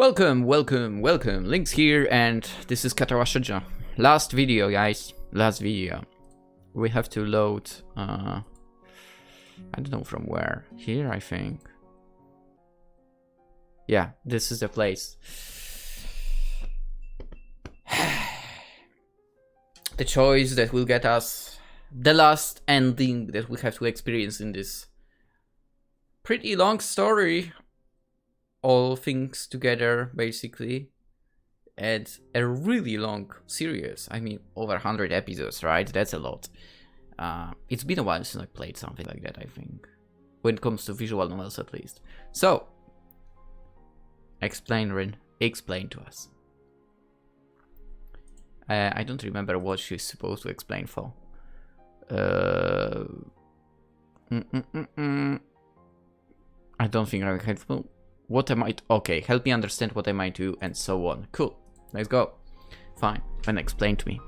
Welcome, Lynx here, and this is Katawa Shoujo. Last video, guys, last video. We have to load, I don't know from where. Here, I think. Yeah, this is the place. The choice that will get us the last ending that we have to experience in this pretty long story. All things together, basically, and a really long series. I mean, over 100 episodes, right? That's a lot. It's been a while since I played something like that, I think, when it comes to visual novels, at least. So, explain, Rin. Explain to us. I don't remember what she's supposed to explain for. I don't think I'm helpful. What am I... Okay, help me understand what I might do, and so on. Cool. Let's go. Fine. Then explain to me.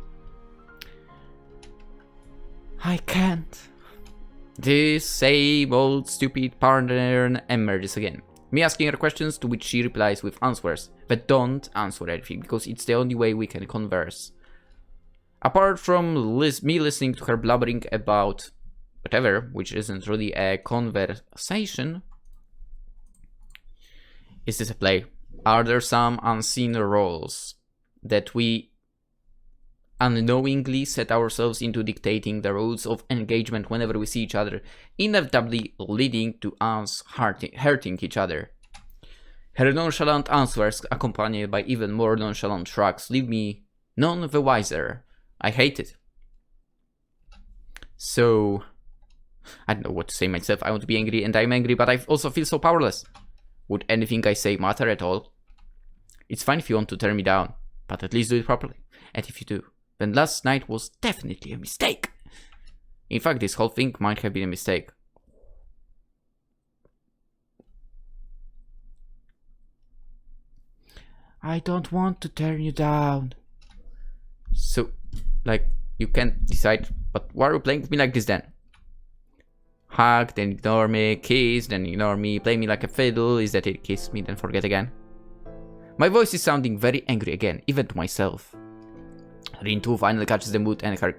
I can't. This same old stupid pattern emerges again. Me asking her questions, to which she replies with answers. But don't answer anything, because it's the only way we can converse. Apart from me listening to her blubbering about whatever, which isn't really a conversation... Is this a play? Are there some unseen roles that we unknowingly set ourselves into dictating the rules of engagement whenever we see each other, inevitably leading to us hurting each other? Her nonchalant answers, accompanied by even more nonchalant shrugs, leave me none the wiser. I hate it. So, I don't know what to say myself. I want to be angry and I'm angry, but I also feel so powerless. Would anything I say matter at all? It's fine if you want to turn me down, but at least do it properly. And if you do, then last night was definitely a mistake. In fact, this whole thing might have been a mistake. I don't want to turn you down. So, like, you can't decide, but why are you playing with me like this then? Hug, then ignore me, kiss, then ignore me, play me like a fiddle, is that it? Kiss me, then forget again. My voice is sounding very angry again, even to myself. Rin 2 finally catches the mood and her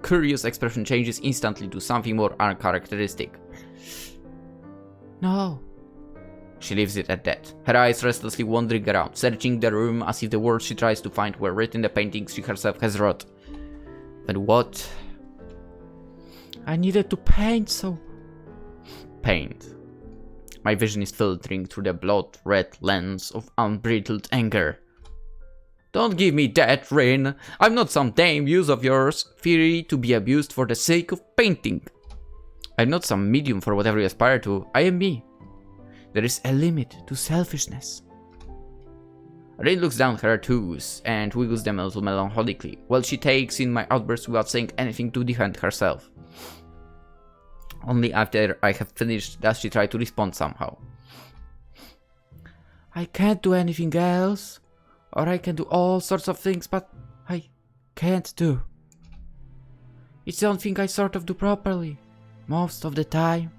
curious expression changes instantly to something more uncharacteristic. No. She leaves it at that, her eyes restlessly wandering around, searching the room as if the words she tries to find were written in the paintings she herself has wrought. But what? I needed to paint, so... Paint. My vision is filtering through the blood-red lens of unbridled anger. Don't give me that, Rin. I'm not some tame muse of yours, free to be abused for the sake of painting. I'm not some medium for whatever you aspire to. I am me. There is a limit to selfishness. Rin looks down her tattoos and wiggles them a little melancholically, while she takes in my outburst without saying anything to defend herself. Only after I have finished does she try to respond somehow. I can't do anything else, or I can do all sorts of things, but I can't do. It's the only thing I sort of do properly, most of the time.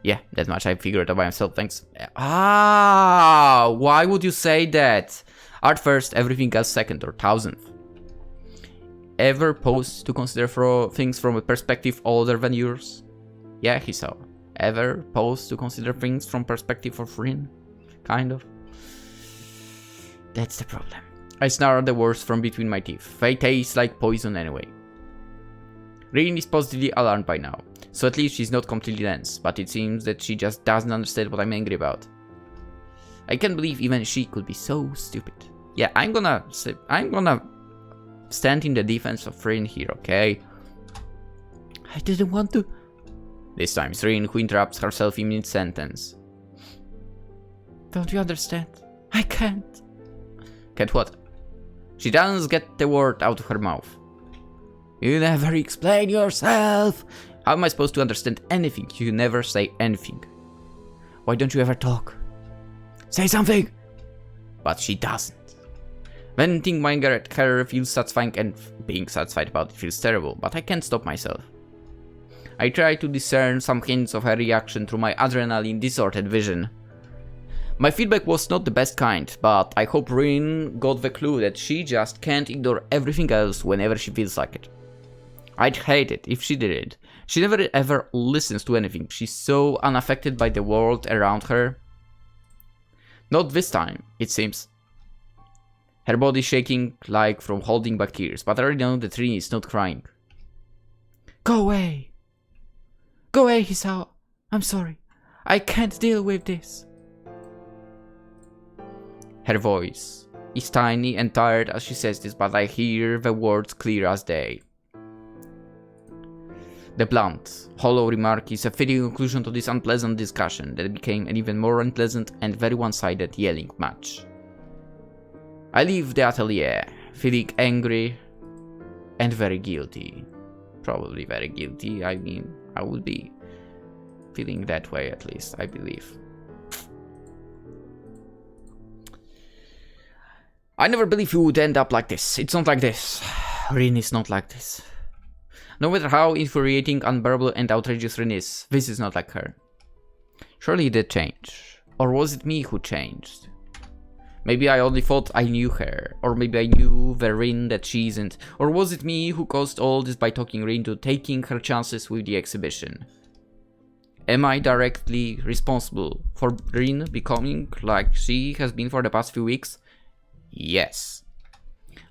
Yeah, that much I figured out by myself, thanks. Ah, why would you say that? Art first, everything else second or thousandth. Ever pause to consider things from a perspective older than yours? Yeah, Hisao. Ever pause to consider things from perspective of Rin? Kind of. That's the problem. I snarl the words from between my teeth. They taste like poison anyway. Rin is positively alarmed by now, so at least she's not completely dense, but it seems that she just doesn't understand what I'm angry about. I can't believe even she could be so stupid. Yeah, I'm gonna stand in the defense of Rin here, okay? I didn't want to... This time it's Rin who interrupts herself in mid-sentence. Don't you understand? I can't. Can't what? She doesn't get the word out of her mouth. You never explain yourself. How am I supposed to understand anything? You never say anything. Why don't you ever talk? Say something! But she doesn't. Venting my anger at her feels satisfying, and being satisfied about it feels terrible, but I can't stop myself. I try to discern some hints of her reaction through my adrenaline distorted vision. My feedback was not the best kind, but I hope Rin got the clue that she just can't ignore everything else whenever she feels like it. I'd hate it if she didn't. She never ever listens to anything. She's so unaffected by the world around her. Not this time, it seems. Her body shaking like from holding back tears, but I already know that Rin is not crying. Go away! Go away, Hisao! I'm sorry. I can't deal with this. Her voice is tiny and tired as she says this, but I hear the words clear as day. The blunt, hollow remark is a fitting conclusion to this unpleasant discussion that became an even more unpleasant and very one-sided yelling match. I leave the atelier, feeling angry and very guilty. Probably very guilty. I mean, I would be feeling that way at least, I believe. I never believed you would end up like this. It's not like this. Rin is not like this. No matter how infuriating, unbearable, and outrageous Rin is, this is not like her. Surely it did change. Or was it me who changed? Maybe I only thought I knew her. Or maybe I knew the Rin that she isn't. Or was it me who caused all this by talking Rin to taking her chances with the exhibition? Am I directly responsible for Rin becoming like she has been for the past few weeks? Yes.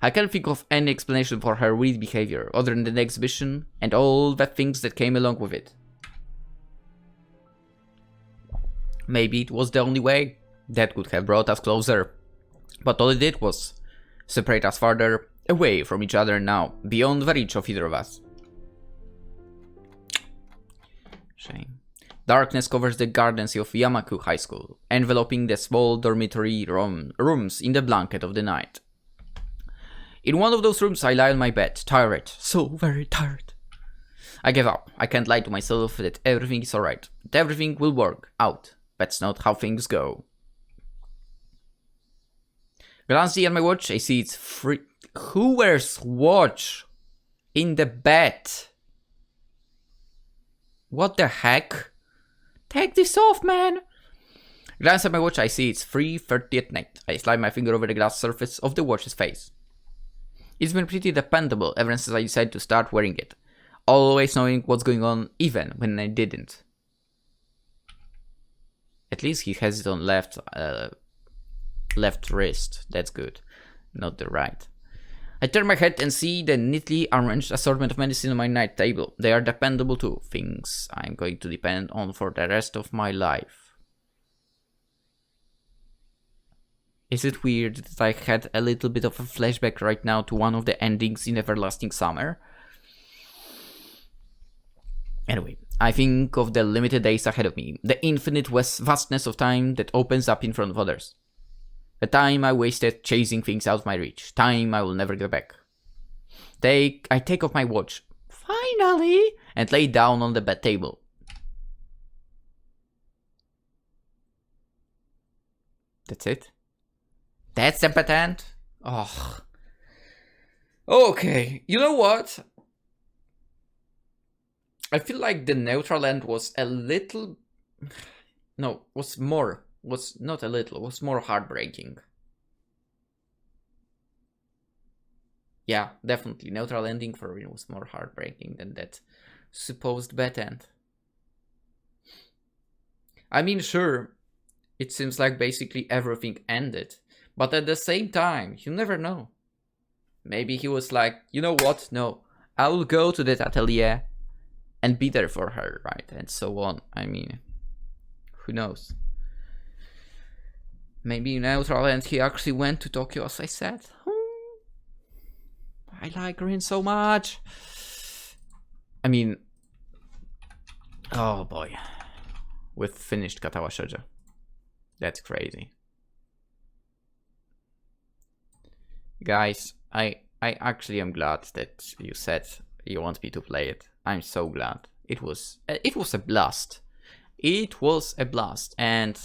I can't think of any explanation for her weird behavior other than the exhibition and all the things that came along with it. Maybe it was the only way that could have brought us closer, but all it did was separate us farther away from each other now, beyond the reach of either of us. Shame. Darkness covers the gardens of Yamaku High School, enveloping the small dormitory rooms in the blanket of the night. In one of those rooms I lie on my bed, tired, so very tired. I give up. I can't lie to myself that everything is alright, that everything will work out. That's not how things go. Glancing at my watch, I see it's free. Who wears watch in the bed? What the heck? Take this off, man! Glance at my watch, I see it's 3:30 at night. I slide my finger over the glass surface of the watch's face. It's been pretty dependable ever since I decided to start wearing it. Always knowing what's going on, even when I didn't. At least he has it on left wrist. That's good. Not the right. I turn my head and see the neatly arranged assortment of medicine on my night table. They are dependable too. Things I'm going to depend on for the rest of my life. Is it weird that I had a little bit of a flashback right now to one of the endings in Everlasting Summer? Anyway, I think of the limited days ahead of me, the infinite vastness of time that opens up in front of others. The time I wasted chasing things out of my reach, time I will never get back. I take off my watch, finally, and lay down on the bed table. That's it? That's the patent? Oh. Okay, you know what? I feel like the neutral end was a little... No, was more heartbreaking. Yeah, definitely. Neutral ending for me was more heartbreaking than that supposed bad end. I mean, sure, it seems like basically everything ended. But at the same time, you never know. Maybe he was like, you know what? No, I will go to that atelier and be there for her, right? And so on. I mean, who knows? Maybe in neutral end he actually went to Tokyo, as I said. I like Rin so much. I mean, oh boy. We've finished Katawa Shoujo. That's crazy. Guys, I actually am glad that you said you want me to play it. I'm so glad. It was a blast. It was a blast, and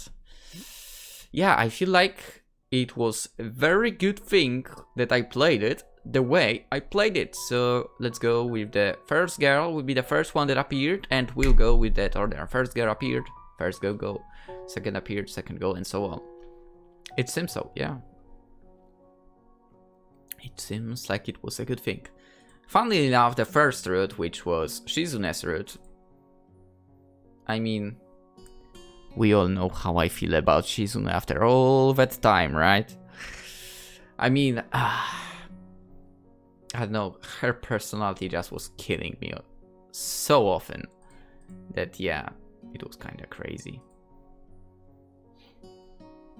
yeah, I feel like it was a very good thing that I played it the way I played it. So let's go with the first girl. Will be the first one that appeared, and we'll go with that order. First girl appeared, first go. Second appeared, second go, and so on. It seems so, yeah. It seems like it was a good thing. Funnily enough, the first route, which was Shizune's route, I mean, we all know how I feel about Shizune after all that time, right? I mean, I don't know, her personality just was killing me so often that, yeah, it was kind of crazy.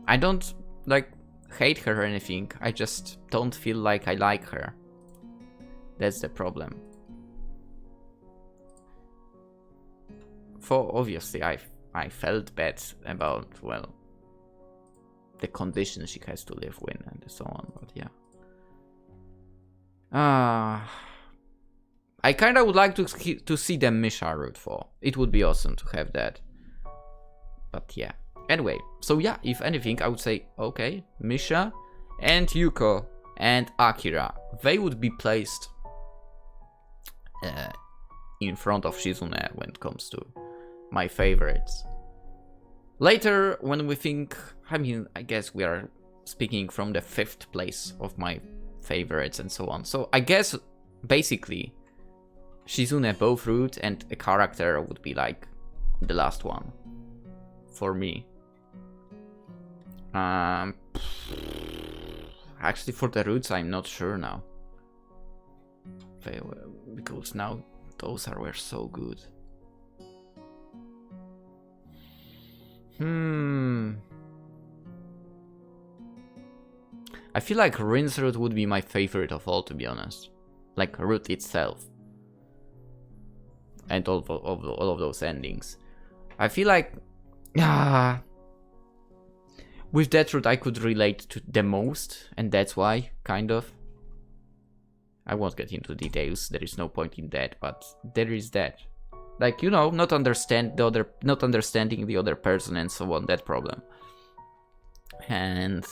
I don't, like, hate her or anything, I just don't feel like I like her. That's the problem. For obviously, I felt bad about, well, the conditions she has to live with and so on, but yeah. I kind of would like to see the Misha route for. It would be awesome to have that. But yeah. Anyway, so yeah, if anything, I would say, okay, Misha and Yuko and Akira, they would be placed in front of Shizune when it comes to my favorites. Later, when we think, I mean, I guess we are speaking from the 5th place of my favorites and so on. So I guess, basically, Shizune both route and a character would be like the last one for me. Actually, for the routes, I'm not sure now. Because now those were so good. I feel like Rin's route would be my favorite of all, to be honest. Like route itself. And all of those endings. I feel like with that route I could relate to the most, and that's why, kind of. I won't get into details, there is no point in that, but there is that. Like, you know, not understanding the other person and so on, that problem. And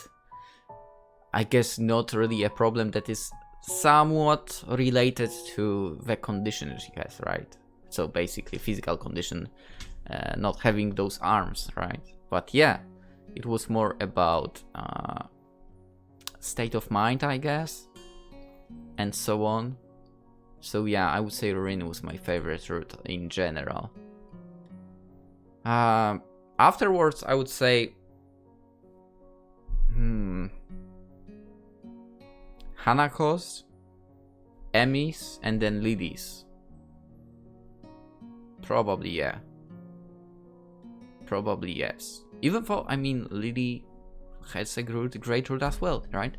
I guess not really a problem that is somewhat related to the condition she has, right? So basically physical condition, not having those arms, right? But yeah, it was more about state of mind, I guess, and so on. So yeah, I would say Rin was my favorite route in general. Afterwards, I would say Hanako's, Emi's, and then Lily's. Probably, yeah. Probably, yes. Even though, I mean, Lily has a great route as well, right?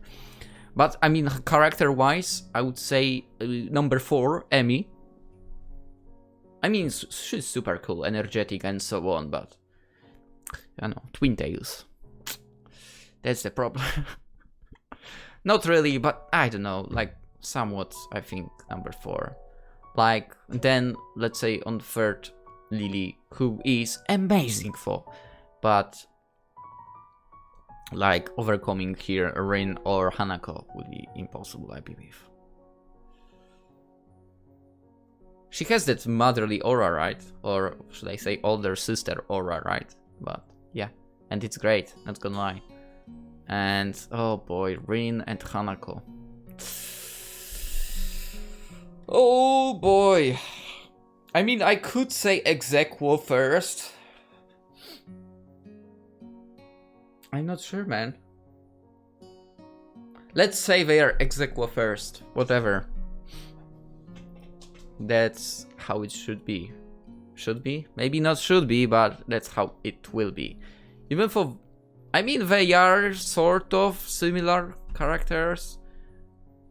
But, I mean, character-wise, I would say number 4, Emi. I mean, she's super cool, energetic, and so on, but... I know, twin tails. That's the problem. Not really, but I don't know, like, somewhat, I think, number 4. Like, then, let's say, on 3rd, Lily, who is amazing for, but... like, overcoming here Rin or Hanako would be impossible, I believe. She has that motherly aura, right? Or should I say older sister aura, right? But yeah, and it's great, not gonna lie. And oh boy, Rin and Hanako. Oh boy. I mean, I could say ex aequo first. I'm not sure, man. Let's say they are ex aequo first. Whatever. That's how it should be. Should be? Maybe not should be, but that's how it will be. Even for... I mean, they are sort of similar characters.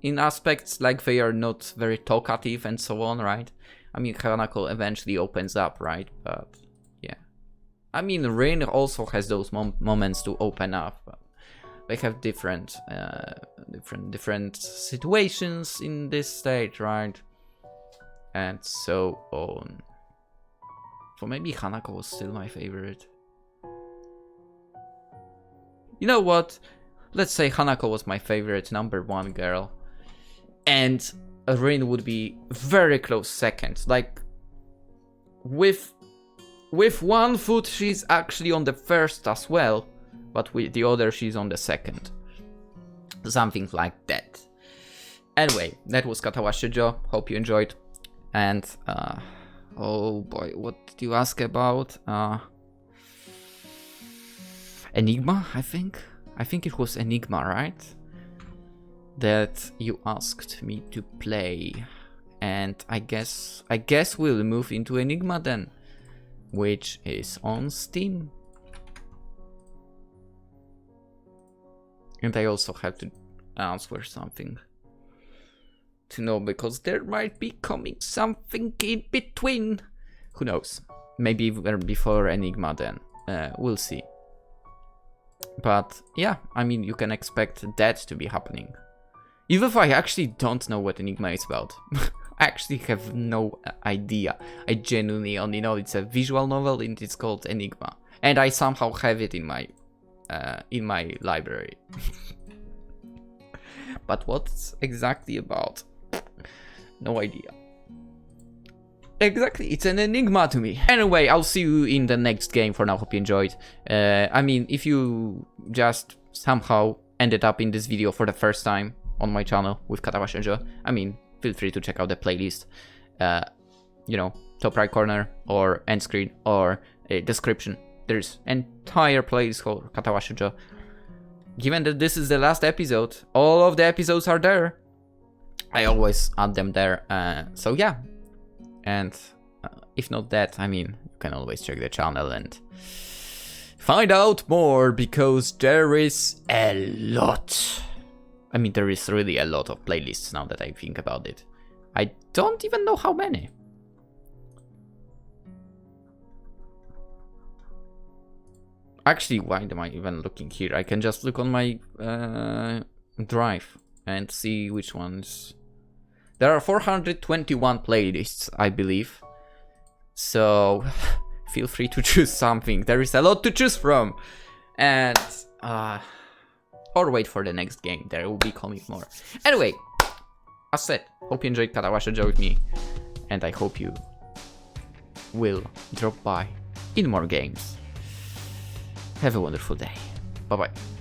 In aspects, like they are not very talkative and so on, right? I mean, Hanako eventually opens up, right? But... I mean, Rin also has those moments to open up. But they have different situations in this state, right? And so on. So maybe Hanako was still my favorite. You know what? Let's say Hanako was my favorite number 1 girl. And Rin would be very close second. Like, with 1 foot, she's actually on the first as well. but with the other she's on the second. Something like that. Anyway, that was Katawa Shoujo. Hope you enjoyed. And oh boy, what did you ask about? Enigma, I think it was Enigma, right? That you asked me to play. And I guess we'll move into Enigma then, which is on Steam. And I also have to answer something to know, because there might be coming something in between. Who knows? Maybe before Enigma then. We'll see. But yeah, I mean, you can expect that to be happening. Even if I actually don't know what Enigma is about. I actually have no idea. I genuinely only know it's a visual novel and it's called Enigma. And I somehow have it in my library. But what's exactly about? No idea. Exactly, it's an enigma to me. Anyway, I'll see you in the next game. For now, hope you enjoyed. I mean, if you just somehow ended up in this video for the first time on my channel with Katawa Shoujo, I mean, feel free to check out the playlist. You know, top right corner or end screen or description. There's entire playlist called Katawa Shoujo. Given that this is the last episode, all of the episodes are there. I always add them there. So yeah. And if not that, I mean, you can always check the channel and find out more, because there is a lot. I mean, there is really a lot of playlists now that I think about it. I don't even know how many. Actually, why am I even looking here? I can just look on my drive and see which ones. There are 421 playlists, I believe. So feel free to choose something. There is a lot to choose from. And or wait for the next game. There will be coming more. Anyway, as said, hope you enjoyed Katawa Shoujo with me. And I hope you will drop by in more games. Have a wonderful day. Bye bye.